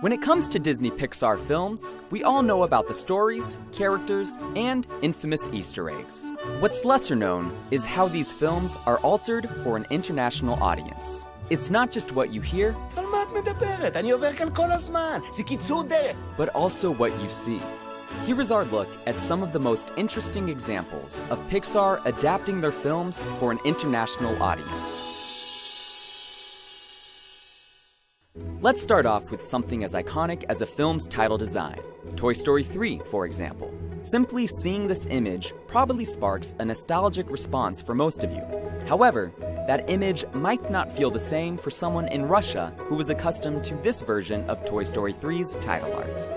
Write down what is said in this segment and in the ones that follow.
When it comes to Disney Pixar films, we all know about the stories, characters, and infamous Easter eggs. What's lesser known is how these films are altered for an international audience. It's not just what you hear, but also what you see. Here is our look at some of the most interesting examples of Pixar adapting their films for an international audience. Let's start off with something as iconic as a film's title design. Toy Story 3, for example. Simply seeing this image probably sparks a nostalgic response for most of you. However, that image might not feel the same for someone in Russia who was accustomed to this version of Toy Story 3's title art.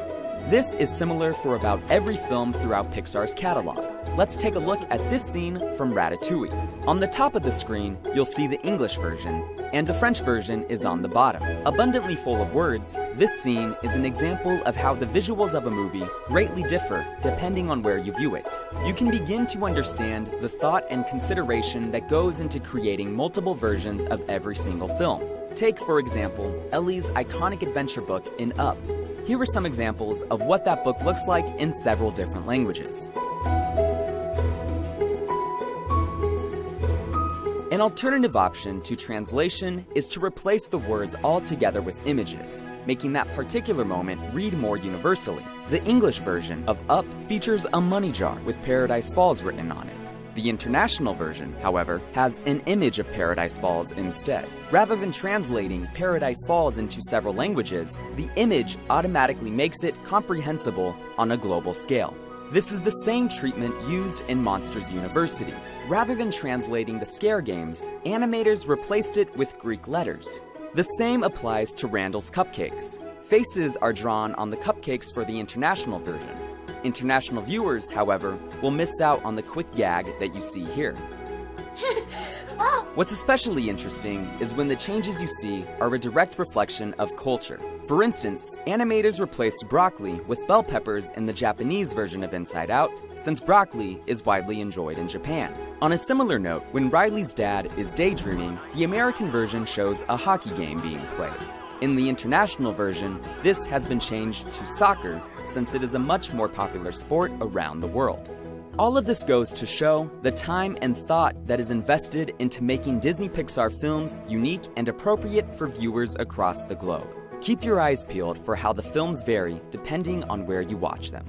This is similar for about every film throughout Pixar's catalog. Let's take a look at this scene from Ratatouille. On the top of the screen, you'll see the English version, and the French version is on the bottom. Abundantly full of words, this scene is an example of how the visuals of a movie greatly differ depending on where you view it. You can begin to understand the thought and consideration that goes into creating multiple versions of every single film. Take, for example, Ellie's iconic adventure book in Up. Here are some examples of what that book looks like in several different languages. An alternative option to translation is to replace the words altogether with images, making that particular moment read more universally. The English version of Up features a money jar with Paradise Falls written on it. The international version, however, has an image of Paradise Falls instead. Rather than translating Paradise Falls into several languages, the image automatically makes it comprehensible on a global scale. This is the same treatment used in Monsters University. Rather than translating the scare games, animators replaced it with Greek letters. The same applies to Randall's Cupcakes. Faces are drawn on the cupcakes for the international version. International viewers, however, will miss out on the quick gag that you see here. What's especially interesting is when the changes you see are a direct reflection of culture. For instance, animators replaced broccoli with bell peppers in the Japanese version of Inside Out, since broccoli is widely enjoyed in Japan. On a similar note, when Riley's dad is daydreaming, the American version shows a hockey game being played. In the international version, this has been changed to soccer, since it is a much more popular sport around the world. All of this goes to show the time and thought that is invested into making Disney Pixar films unique and appropriate for viewers across the globe. Keep your eyes peeled for how the films vary depending on where you watch them.